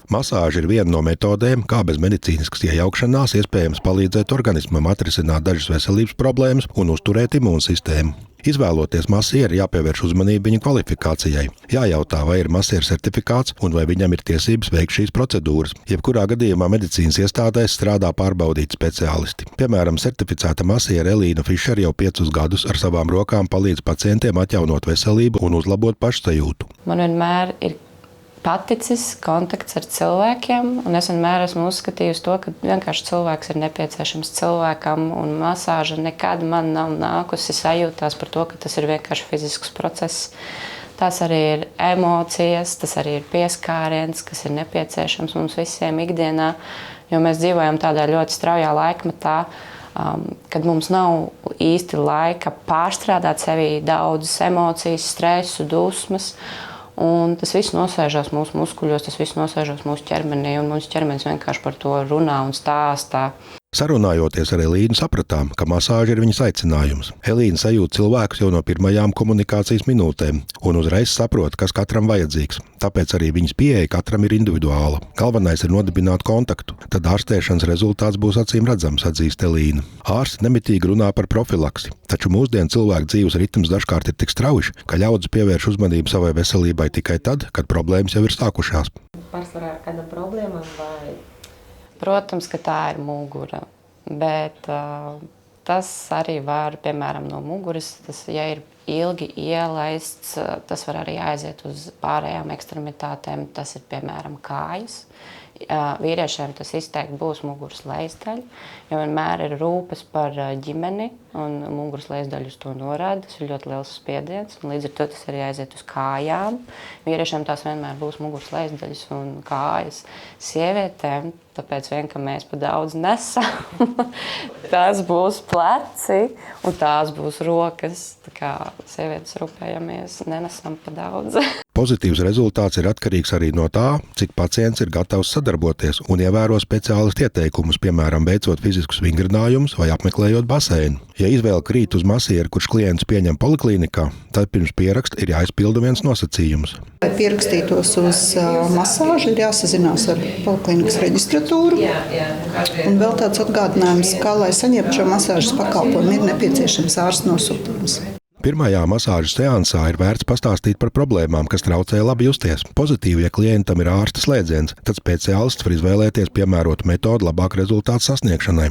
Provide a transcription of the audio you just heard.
Masāža ir viena no metodēm, kā bez medicīniskas iejaukšanās iespējams palīdzēt organismam atrisināt dažas veselības problēmas un uzturēt imūnsistēmu. Izvēloties masieru, jāpievērš uzmanība viņa kvalifikācijai. Jājautā, vai ir masieru certifikāts un vai viņam ir tiesības veikt šīs procedūras. Jebkurā gadījumā medicīnas iestādēs strādā pārbaudīti speciālisti. Piemēram, certificēta masiera Elīna Fišere jau 5 gadus ar savām rokām palīdz pacientiem atjaunot veselību un uzlabot pašsajūtu. Man vienmēr ir paticis kontakts ar cilvēkiem, un es vienmēr esmu uzskatījusi to, ka vienkārši cilvēks ir nepieciešams cilvēkam, un masāža nekad man nav nākusi sajūtās par to, ka tas ir vienkārši fizisks process. Tas arī ir emocijas, tas arī ir pieskāriens, kas ir nepieciešams mums visiem ikdienā, jo mēs dzīvojam tādā ļoti straujā laikmetā, kad mums nav īsti laika pārstrādāt sevī daudzas emocijas, stresu, dusmas. Un tas viss nosēžās mūsu muskuļos, tas viss nosēžās mūsu ķermenī, un mūsu ķermenis vienkārši par to runā un stāstā. Sarunājoties ar Elīnu, sapratām, ka masāža ir viņas aicinājums. Elīna sajūt cilvēkus jau no pirmajām komunikācijas minūtēm un uzreiz saprot, kas katram vajadzīgs. Tāpēc arī viņas pieeja katram ir individuāla. Galvenais ir nodibināt kontaktu, tad ārstēšanas rezultāts būs acīm redzams, atzīst Elīna. Ārsti nemitīgi runā par profilaksi, taču mūsdienu cilvēku dzīves ritms dažkārt ir tik strauji, ka ļaudis pievērš uzmanību savai veselībai tikai tad, kad problēmas jau ir sākušās. Pārsvarā ar kādām problēmām vai? Protams, ka tā ir mugura, bet tas arī var, piemēram, no muguras, ja ir ilgi ielaists, tas var arī aiziet uz pārējām ekstremitātēm, tas ir, piemēram, kājas. Vīriešiem tas izteikti būs muguras lejasdaļa, jo vienmēr ir rūpes par ģimeni, un muguras lejasdaļa uz to norāda. Tas ir ļoti liels spiediens, un līdz ar to tas arī aiziet uz kājām. Vīriešiem tās vienmēr būs muguras lejasdaļas un kājas. Sievietēm, tāpēc vien, ka mēs pa daudz nesam, tās būs pleci un tās būs rokas. Tā kā sievietes rūpējamies, nenesam pa daudz. Pozitīvs rezultāts ir atkarīgs arī no tā, cik pacients ir gatavs sadarboties un ievēro speciālistu ieteikumus, piemēram, veicot fiziskus vingrinājumus vai apmeklējot baseinu. Ja izvēle krīt uz masieru, kurš klients pieņem poliklinikā, tad pirms pieraksta ir jāizpilda viens nosacījums. Lai pierakstītos uz masāžu, ir jāsazinās ar poliklinikas reģistratūru. Un vēl tāds atgādinājums, kā lai saņemtu šo masāžas pakalpojumu, ir nepieciešams ārsta nosūtījums. Pirmajā masāžas seansā ir vērts pastāstīt par problēmām, kas traucē labi justies. Pozitīvi, ja klientam ir ārsta slēdziens, tad speciālists var izvēlēties piemērotu metodu labāku rezultātu sasniegšanai.